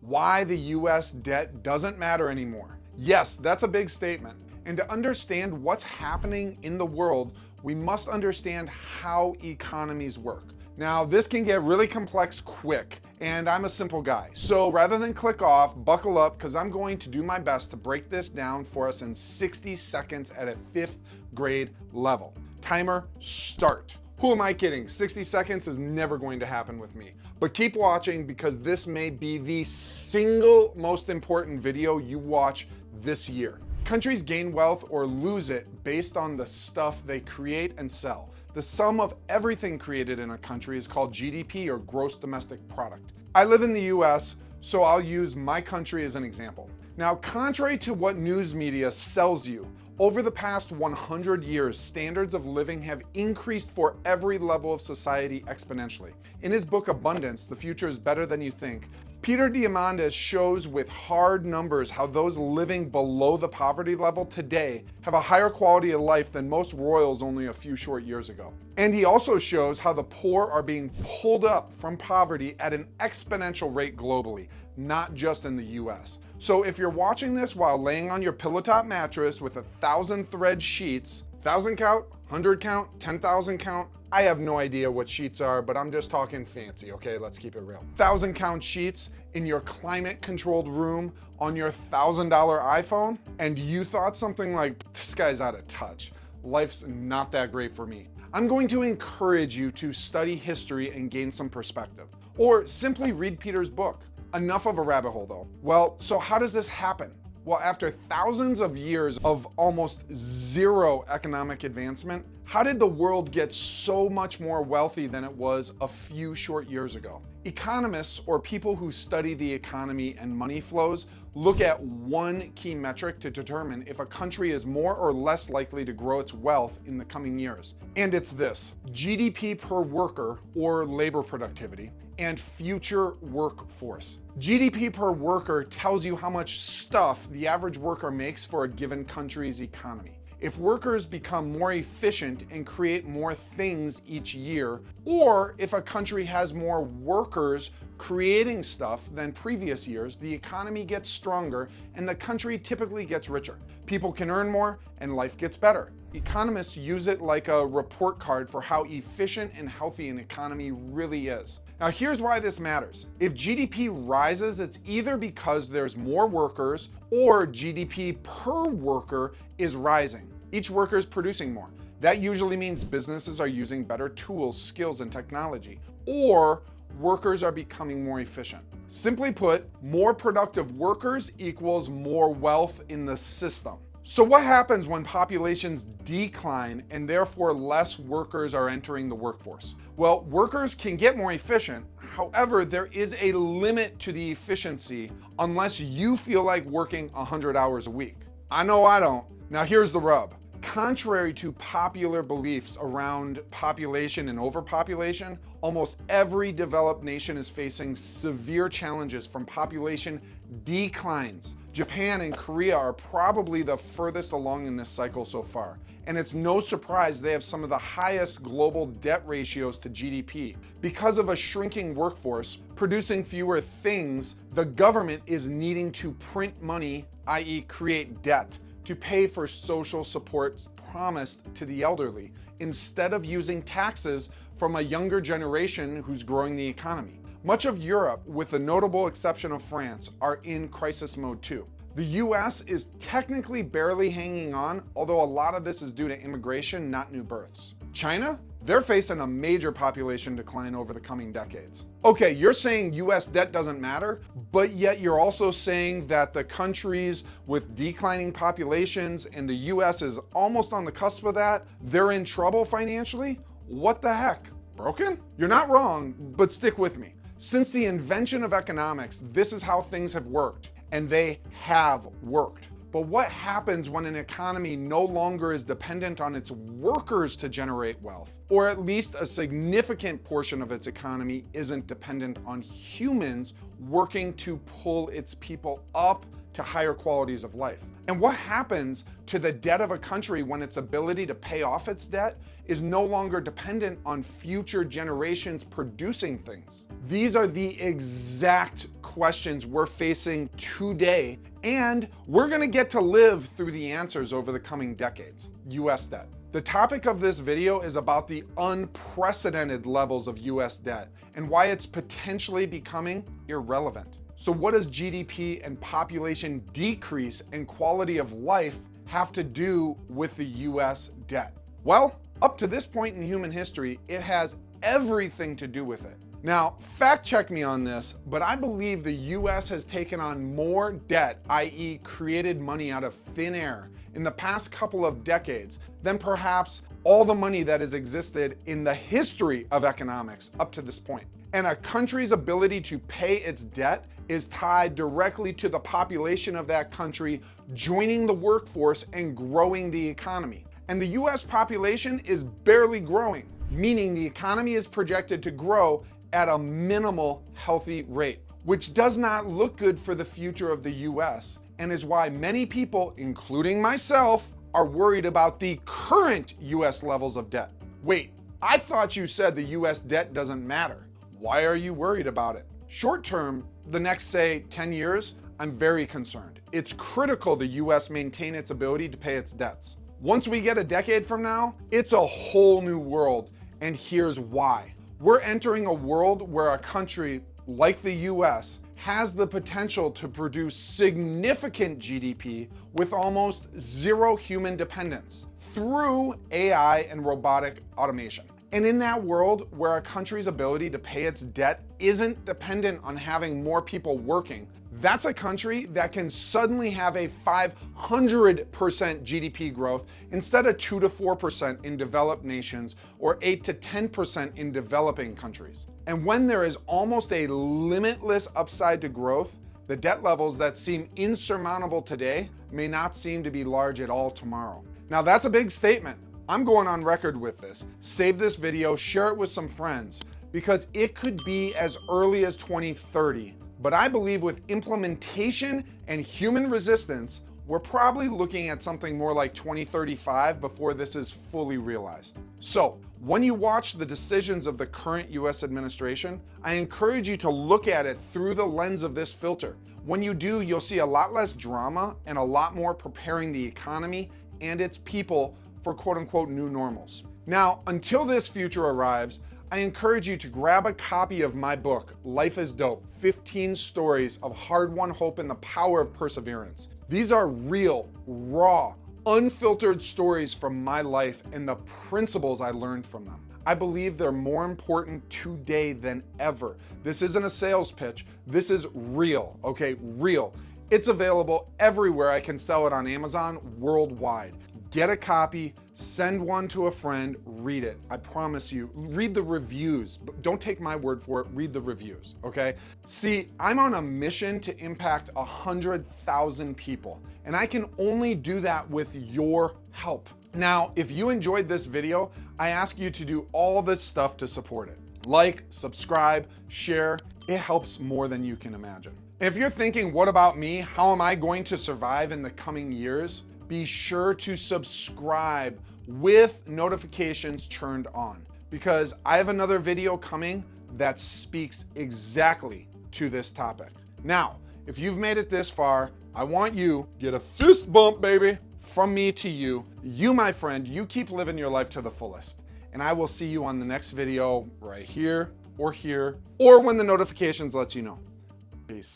why the US debt doesn't matter anymore. Yes, that's a big statement. And to understand what's happening in the world, we must understand how economies work. Now, this can get really complex quick, and I'm a simple guy. So rather than click off, buckle up, because I'm going to do my best to break this down for us in 60 seconds at a 5th grade level. Timer, start. Who am I kidding? 60 seconds is never going to happen with me. But keep watching, because this may be the single most important video you watch this year. Countries gain wealth or lose it based on the stuff they create and sell. The sum of everything created in a country is called GDP, or gross domestic product. I live in the US, so I'll use my country as an example. Now, contrary to what news media sells you, over the past 100 years, standards of living have increased for every level of society exponentially. In his book Abundance, The Future is Better Than You Think, Peter Diamandis shows with hard numbers how those living below the poverty level today have a higher quality of life than most royals only a few short years ago. And he also shows how the poor are being pulled up from poverty at an exponential rate globally, not just in the US. So if you're watching this while laying on your pillow top mattress with 1,000 thread sheets, 1,000 count, 100 count, 10,000 count, I have no idea what sheets are, but I'm just talking fancy, okay? Let's keep it real. 1,000 count sheets in your climate controlled room on your $1,000 iPhone, and you thought something like, this guy's out of touch. Life's not that great for me. I'm going to encourage you to study history and gain some perspective, or simply read Peter's book. Enough of a rabbit hole though. Well, so how does this happen? Well, after thousands of years of almost zero economic advancement, how did the world get so much more wealthy than it was a few short years ago? Economists, or people who study the economy and money flows, look at one key metric to determine if a country is more or less likely to grow its wealth in the coming years. And it's this: GDP per worker, or labor productivity, and future workforce. GDP per worker tells you how much stuff the average worker makes for a given country's economy. If workers become more efficient and create more things each year, or if a country has more workers creating stuff than previous years, the economy gets stronger and the country typically gets richer. People can earn more and life gets better. Economists use it like a report card for how efficient and healthy an economy really is. Now, here's why this matters. If GDP rises, it's either because there's more workers or GDP per worker is rising. Each worker is producing more. That usually means businesses are using better tools, skills, and technology, or workers are becoming more efficient. Simply put, more productive workers equals more wealth in the system. So what happens when populations decline and therefore less workers are entering the workforce? Well, workers can get more efficient. However, there is a limit to the efficiency unless you feel like working 100 hours a week. I know I don't. Now here's the rub. Contrary to popular beliefs around population and overpopulation, almost every developed nation is facing severe challenges from population declines. Japan and Korea are probably the furthest along in this cycle so far, and it's no surprise they have some of the highest global debt ratios to GDP. Because of a shrinking workforce producing fewer things, the government is needing to print money, i.e. create debt, to pay for social support promised to the elderly, instead of using taxes from a younger generation who's growing the economy. Much of Europe, with the notable exception of France, are in crisis mode too. The US is technically barely hanging on, although a lot of this is due to immigration, not new births. China? They're facing a major population decline over the coming decades. Okay, you're saying US debt doesn't matter, but yet you're also saying that the countries with declining populations, and the US is almost on the cusp of that, they're in trouble financially? What the heck? Broken? You're not wrong, but stick with me. Since the invention of economics, this is how things have worked, and they have worked. But what happens when an economy no longer is dependent on its workers to generate wealth? Or at least a significant portion of its economy isn't dependent on humans working to pull its people up, to higher qualities of life. And what happens to the debt of a country when its ability to pay off its debt is no longer dependent on future generations producing things? These are the exact questions we're facing today, and we're gonna get to live through the answers over the coming decades. US debt. The topic of this video is about the unprecedented levels of US debt and why it's potentially becoming irrelevant. So what does GDP and population decrease and quality of life have to do with the US debt? Well, up to this point in human history, it has everything to do with it. Now, fact check me on this, but I believe the US has taken on more debt, i.e. created money out of thin air, in the past couple of decades than perhaps all the money that has existed in the history of economics up to this point. And a country's ability to pay its debt is tied directly to the population of that country joining the workforce and growing the economy. And the US population is barely growing, meaning the economy is projected to grow at a minimal healthy rate, which does not look good for the future of the US, and is why many people, including myself, are worried about the current US levels of debt. Wait, I thought you said the US debt doesn't matter. Why are you worried about it? Short term, the next, say, 10 years, I'm very concerned. It's critical the US maintain its ability to pay its debts. Once we get a decade from now, it's a whole new world, and here's why. We're entering a world where a country like the US has the potential to produce significant GDP with almost zero human dependence through AI and robotic automation. And in that world where a country's ability to pay its debt isn't dependent on having more people working, that's a country that can suddenly have a 500% GDP growth instead of 2 to 4% in developed nations or 8 to 10% in developing countries. And when there is almost a limitless upside to growth, the debt levels that seem insurmountable today may not seem to be large at all tomorrow. Now that's a big statement. I'm going on record with this. Save this video, share it with some friends, because it could be as early as 2030. But I believe with implementation and human resistance, we're probably looking at something more like 2035 before this is fully realized. So when you watch the decisions of the current US administration, I encourage you to look at it through the lens of this filter. When you do, you'll see a lot less drama and a lot more preparing the economy and its people for quote unquote new normals. Now, until this future arrives, I encourage you to grab a copy of my book, Life is Dope, 15 Stories of Hard-Won Hope and the Power of Perseverance. These are real, raw, unfiltered stories from my life and the principles I learned from them. I believe they're more important today than ever. This isn't a sales pitch. This is real, okay? Real. It's available everywhere I can sell it on Amazon worldwide. Get a copy, send one to a friend, read it. I promise you, read the reviews. Don't take my word for it, read the reviews, okay? See, I'm on a mission to impact 100,000 people, and I can only do that with your help. Now, if you enjoyed this video, I ask you to do all this stuff to support it. Like, subscribe, share, it helps more than you can imagine. If you're thinking, what about me? How am I going to survive in the coming years? Be sure to subscribe with notifications turned on, because I have another video coming that speaks exactly to this topic. Now, if you've made it this far, I want you to get a fist bump, baby, from me to you. You, my friend, you keep living your life to the fullest. And I will see you on the next video right here, or when the notifications lets you know. Peace.